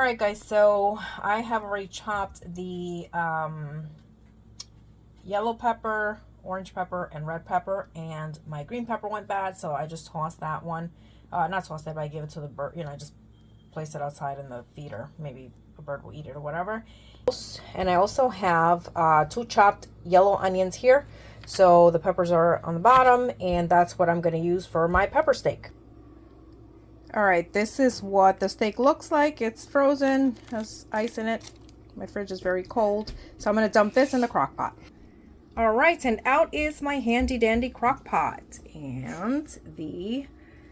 right, guys, so I have already chopped the yellow pepper, orange pepper, and red pepper, and my green pepper went bad, so I just tossed that one. Not tossed it, but I gave it to the bird. I just placed it outside in the feeder. Maybe a bird will eat it or whatever. And I also have 2 chopped yellow onions here. So the peppers are on the bottom, and that's what I'm going to use for my pepper steak. All right, this is what the steak looks like. It's frozen, has ice in it. My fridge is very cold, so I'm going to dump this in the crock pot. All right, and out is my handy dandy crock pot, and the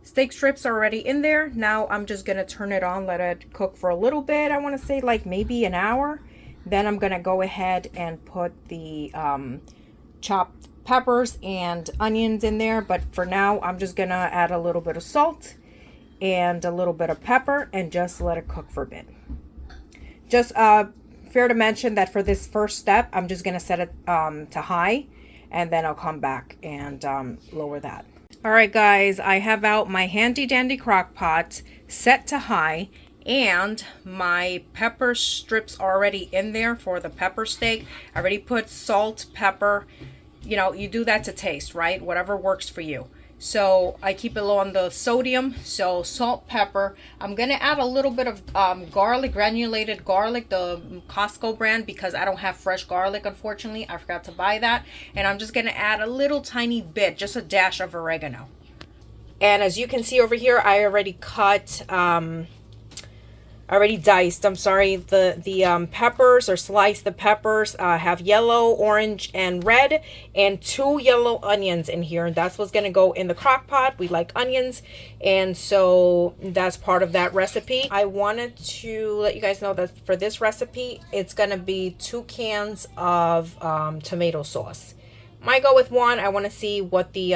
steak strips are already in there. Now I'm just going to turn it on, let it cook for a little bit. I want to say like maybe an hour. Then I'm going to go ahead and put the chopped peppers and onions in there. But for now, I'm just going to add a little bit of salt and a little bit of pepper and just let it cook for a bit. Just fair to mention that for this first step, I'm just going to set it to high, and then I'll come back and lower that. All right, guys, I have out my handy dandy crock pot set to high, and my pepper strips already in there for the pepper steak. I already put salt, pepper. You do that to taste, right? Whatever works for you. So I keep it low on the sodium. So salt, pepper. I'm going to add a little bit of garlic, granulated garlic, the Costco brand, because I don't have fresh garlic, unfortunately. I forgot to buy that. And I'm just going to add a little tiny bit, just a dash of oregano. And as you can see over here, I already cut... already diced, the peppers, or sliced the peppers. Have yellow, orange, and red, and 2 yellow onions in here. And that's what's going to go in the crock pot. We like onions, and so that's part of that recipe. I wanted to let you guys know that for this recipe, it's going to be 2 cans of tomato sauce. Might go with 1. I want to see what the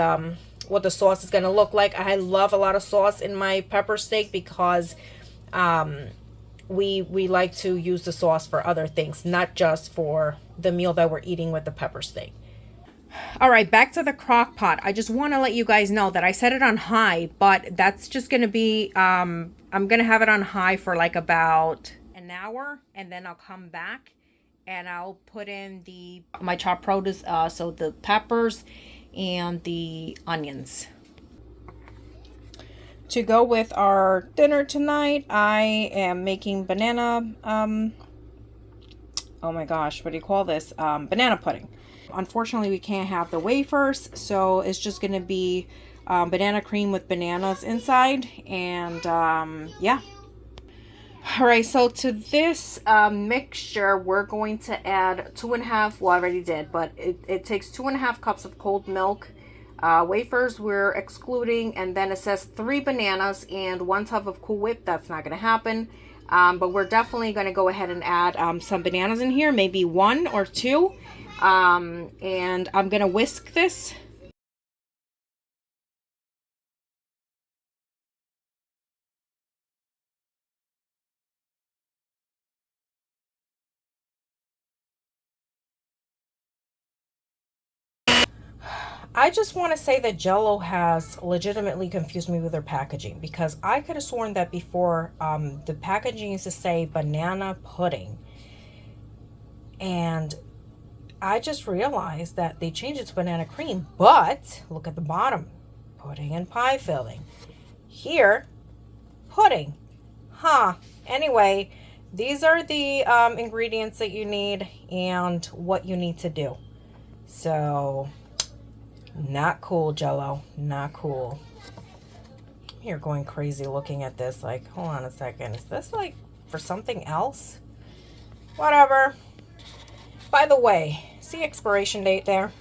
sauce is going to look like. I love a lot of sauce in my pepper steak because we like to use the sauce for other things, not just for the meal that we're eating with the pepper steak. All right, back to the crock pot. I just want to let you guys know that I set it on high, but that's just going to be, I'm going to have it on high for like about an hour, and then I'll come back and I'll put in my chopped produce, so the peppers and the onions. To go with our dinner tonight, I am making banana, oh my gosh, what do you call this? Banana pudding. Unfortunately, we can't have the wafers, so it's just going to be banana cream with bananas inside, and yeah. All right, so to this mixture, we're going to add 2.5, well, I already did, but it takes 2.5 cups of cold milk. Wafers we're excluding, and then it says 3 bananas and 1 tub of Cool Whip. That's not going to happen, but we're definitely going to go ahead and add some bananas in here, maybe 1 or 2, and I'm going to whisk this. I just want to say that Jell-O has legitimately confused me with their packaging, because I could have sworn that before the packaging used to say banana pudding, and I just realized that they changed it to banana cream. But look at the bottom, pudding and pie filling. Here, pudding. Anyway, these are the ingredients that you need and what you need to do. So not cool, Jell-O. Not cool. You're going crazy looking at this. Like, hold on a second. Is this like for something else? Whatever. By the way, see expiration date there?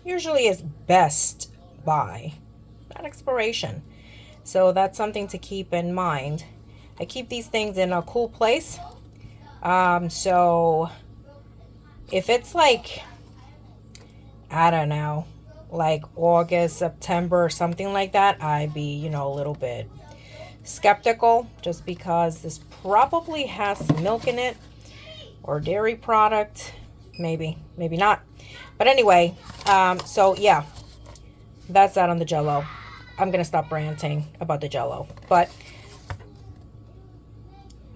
Usually is best by, not expiration. So that's something to keep in mind. I keep these things in a cool place. So if it's like, I don't know, like August, September, or something like that, I'd be, a little bit skeptical, just because this probably has some milk in it or dairy product. Maybe not. But anyway, so yeah, that's that on the Jell-O. I'm going to stop ranting about the Jell-O. But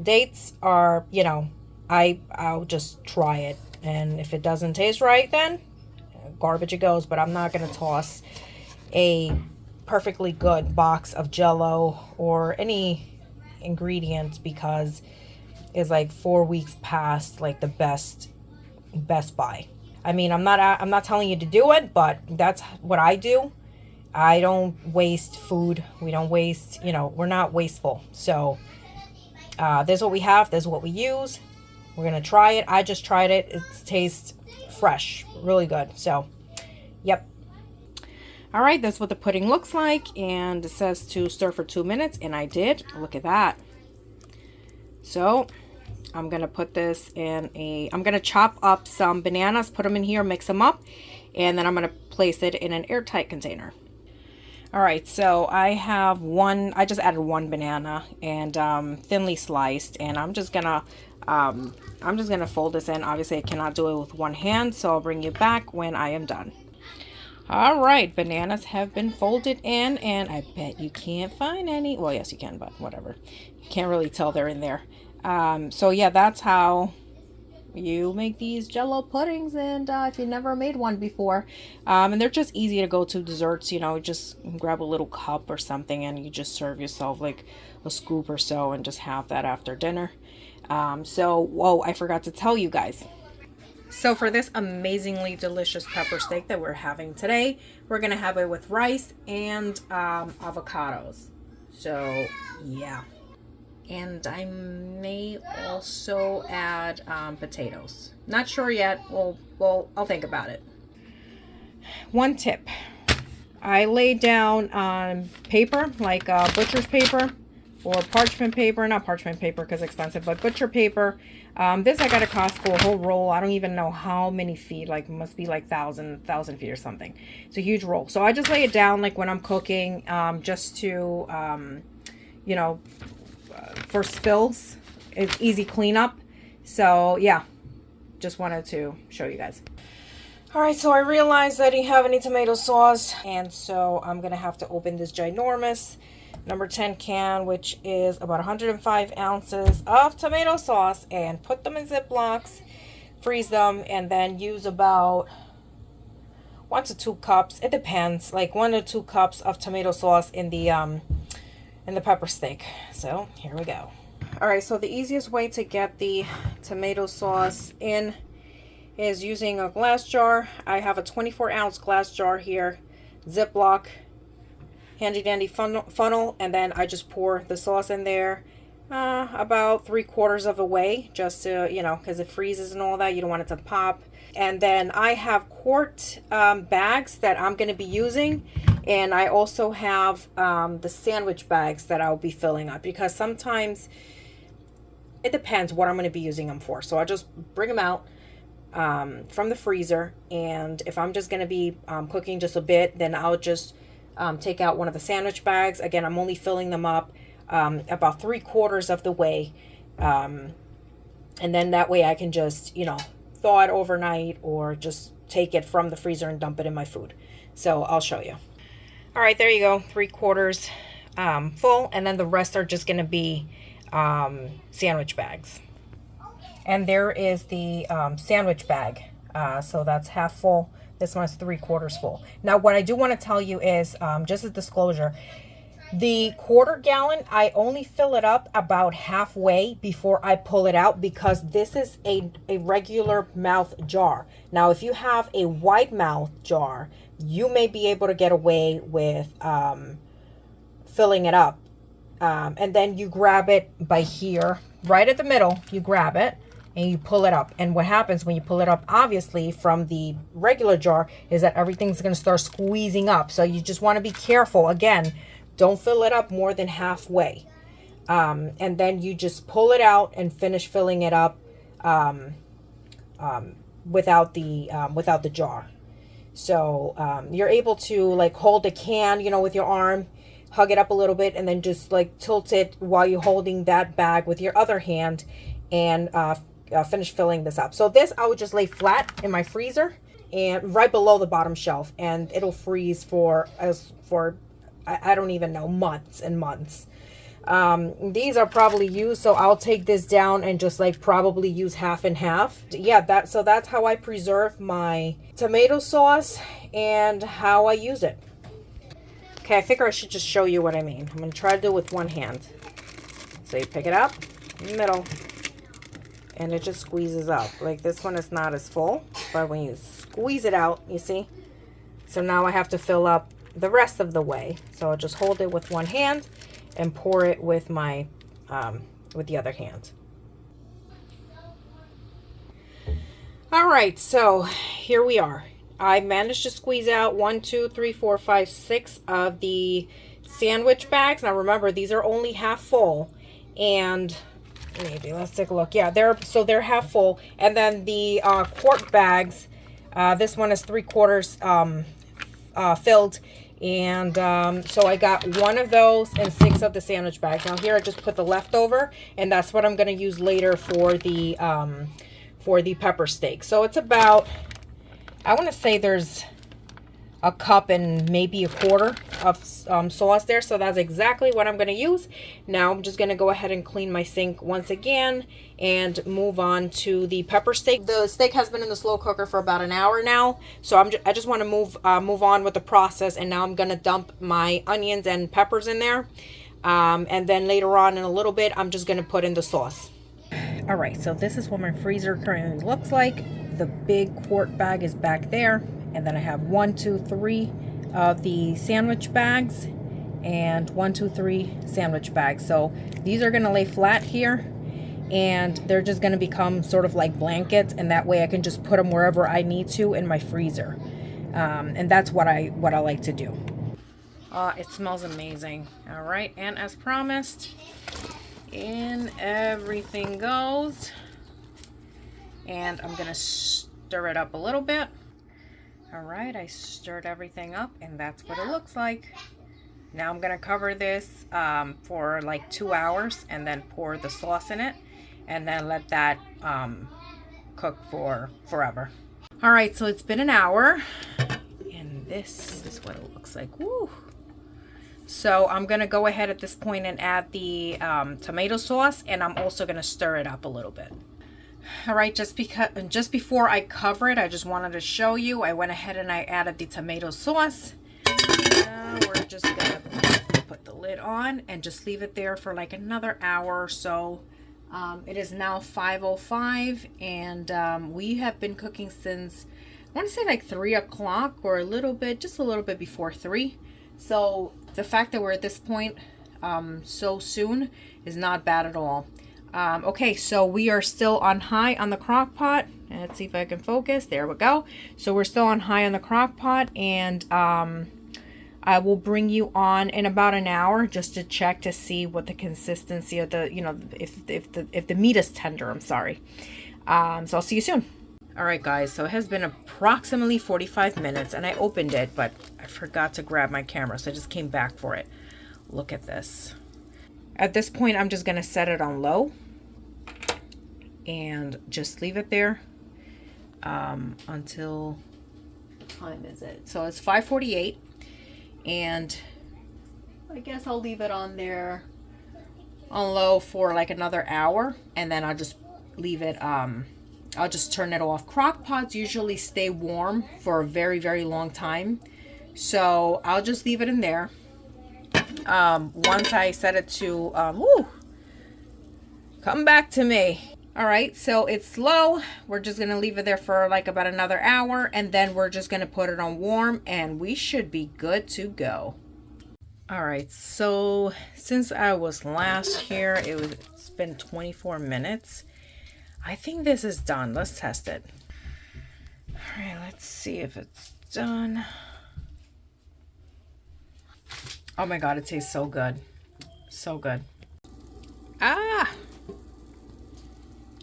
Dates are, I'll just try it. And if it doesn't taste right, then garbage it goes. But I'm not going to toss a perfectly good box of Jello or any ingredients because it's like 4 weeks past like the best buy. I mean, I'm not telling you to do it, but that's what I do. I don't waste food. We don't waste, we're not wasteful. So this is what we have. This is what we use. We're going to try it. I just tried it. It tastes fresh. Really good. So, yep. All right, that's what the pudding looks like. And it says to stir for 2 minutes. And I did. Look at that. So, I'm going to put this in I'm going to chop up some bananas, put them in here, mix them up. And then I'm going to place it in an airtight container. All right, so I just added one banana and thinly sliced, and I'm just gonna fold this in. Obviously, I cannot do it with one hand, so I'll bring you back when I am done. All right, bananas have been folded in, and I bet you can't find any. Well, yes, you can, but whatever. You can't really tell they're in there. So yeah, that's how you make these Jello puddings, and if you never made one before, and they're just easy to go to desserts. Just grab a little cup or something and you just serve yourself like a scoop or so and just have that after dinner. Whoa, I forgot to tell you guys. So for this amazingly delicious pepper steak that we're having today, we're gonna have it with rice and avocados. So yeah. And I may also add potatoes. Not sure yet. Well, I'll think about it. One tip. I laid down paper, like butcher's paper or parchment paper. Not parchment paper because it's expensive, but butcher paper. This I got at Costco, a whole roll. I don't even know how many feet. Like, must be like 1,000 feet or something. It's a huge roll. So I just lay it down like when I'm cooking, just to, for spills. It's easy cleanup. So yeah, just wanted to show you guys. All right, so I realized I didn't have any tomato sauce, and so I'm gonna have to open this ginormous number 10 can, which is about 105 ounces of tomato sauce, and put them in Ziplocs, freeze them, and then use about 1 to 2 cups. It depends, like 1 to 2 cups of tomato sauce in the pepper steak. So here we go. All right, so the easiest way to get the tomato sauce in is using a glass jar. I have a 24-ounce glass jar here, Ziploc, handy dandy funnel, and then I just pour the sauce in there about 3/4 of the way, just to, because it freezes and all that. You don't want it to pop. And then I have quart bags that I'm going to be using. And I also have the sandwich bags that I'll be filling up, because sometimes it depends what I'm going to be using them for. So I'll just bring them out from the freezer. And if I'm just going to be cooking just a bit, then I'll just take out one of the sandwich bags. Again, I'm only filling them up about 3/4 of the way. And then that way I can just, thaw it overnight or just take it from the freezer and dump it in my food. So I'll show you. All right, there you go, 3/4 full, and then the rest are just going to be sandwich bags. And there is the sandwich bag, so that's half full. This one's 3/4 full. Now, what I do want to tell you is, just a disclosure, the 1/4 gallon, I only fill it up about halfway before I pull it out, because this is a regular mouth jar. Now, if you have a wide mouth jar, you may be able to get away with filling it up. And then you grab it by here, right at the middle, you grab it and you pull it up. And what happens when you pull it up, obviously, from the regular jar, is that everything's going to start squeezing up. So you just want to be careful. Again, don't fill it up more than halfway. And then you just pull it out and finish filling it up without the jar. So you're able to like hold the can, with your arm, hug it up a little bit, and then just like tilt it while you're holding that bag with your other hand, and finish filling this up. So this I would just lay flat in my freezer and right below the bottom shelf, and it'll freeze for I don't even know, months and months. These are probably used, so I'll take this down and just like probably use half and half. Yeah, that's how I preserve my tomato sauce and how I use it. Okay, I figure I should just show you what I mean. I'm gonna try to do it with one hand. So you pick it up in the middle and it just squeezes out. Like this one is not as full, but when you squeeze it out, you see? So now I have to fill up the rest of the way. So I'll just hold it with one hand and pour it with my with the other hand. All right, so here we are. I managed to squeeze out 1, 2, 3, 4, 5, 6 of the sandwich bags. Now remember, these are only half full, and maybe let's take a look. Yeah, they're half full, and then the quart bags. This one is 3/4 filled. And so I got one of those and 6 of the sandwich bags. Now here I just put the leftover, and that's what I'm going to use later for the pepper steak. So it's about, I want to say there's a cup and maybe 1/4 of sauce there. So that's exactly what I'm going to use. Now I'm just going to go ahead and clean my sink once again and move on to the pepper steak. The steak has been in the slow cooker for about an hour now. So I just want to move on with the process. And now I'm going to dump my onions and peppers in there. And then later on in a little bit, I'm just going to put in the sauce. All right, so this is what my freezer currently looks like. The big quart bag is back there. And then I have 1, 2, 3 of the sandwich bags and 1, 2, 3 sandwich bags. So these are going to lay flat here, and they're just going to become sort of like blankets, and that way I can just put them wherever I need to in my freezer. And that's what I like to do. It smells amazing. All right, and as promised, in everything goes. And I'm going to stir it up a little bit. All right, I stirred everything up, and that's what it looks like. Now I'm gonna cover this for like 2 hours and then pour the sauce in it and then let that cook for forever. All right, so it's been an hour, and this is what it looks like. Woo! So I'm gonna go ahead at this point and add the tomato sauce, and I'm also gonna stir it up a little bit. All right, just before I cover it, I just wanted to show you, I went ahead and I added the tomato sauce. Now we're just gonna put the lid on and just leave it there for like another hour or so. It is now 5:05, and we have been cooking since, I want to say like 3 o'clock or just a little bit before 3. So the fact that we're at this point so soon is not bad at all. Okay, so we are still on high on the crock pot. Let's see if I can focus. There we go. So we're still on high on the crock pot, and I will bring you on in about an hour just to check to see what the consistency of the, if the meat is tender. I'm sorry. So I'll see you soon. All right, guys. So it has been approximately 45 minutes, and I opened it, but I forgot to grab my camera, so I just came back for it. Look at this. At this point, I'm just going to set it on low and just leave it there until, what time is it? So it's 5:48, and I guess I'll leave it on there on low for like another hour, and then I'll just leave it, I'll just turn it off. Crock pots usually stay warm for a very, very long time, so I'll just leave it in there. Once I set it to, come back to me. All right, so it's low. We're just going to leave it there for like about another hour, and then we're just going to put it on warm, and we should be good to go. All right, so since I was last here, it's been 24 minutes. I think this is done. Let's test it. All right, let's see if it's done. Oh my God, it tastes so good. So good.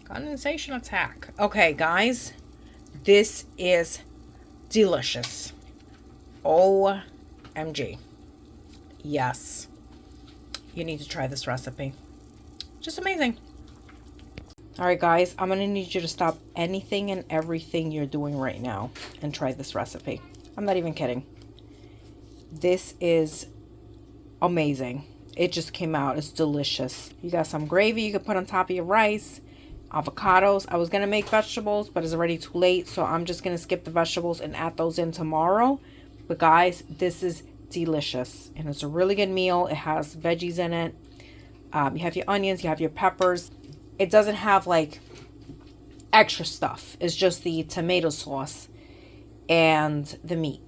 Condensation attack. Okay, guys, this is delicious. OMG. Yes. You need to try this recipe. Just amazing. All right, guys, I'm going to need you to stop anything and everything you're doing right now and try this recipe. I'm not even kidding. This is amazing. it just came out. It's delicious. You got some gravy you can put on top of your rice. Avocados. I was going to make vegetables, but it's already too late. So I'm just going to skip the vegetables and add those in tomorrow. But guys, this is delicious. And it's a really good meal. It has veggies in it. You have your onions. You have your peppers. It doesn't have like extra stuff. It's just the tomato sauce and the meat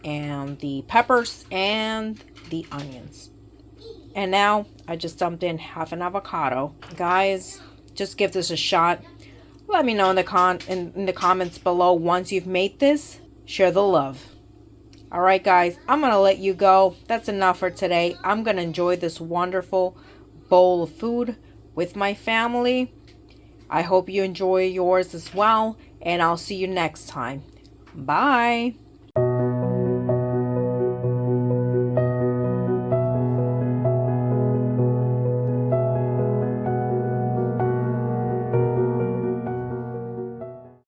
and the peppers and the onions. And now I just dumped in half an avocado. Guys, just give this a shot. Let me know in the comments below once you've made this. Share the love. All right, guys, I'm going to let you go. That's enough for today. I'm going to enjoy this wonderful bowl of food with my family. I hope you enjoy yours as well, and I'll see you next time. Bye.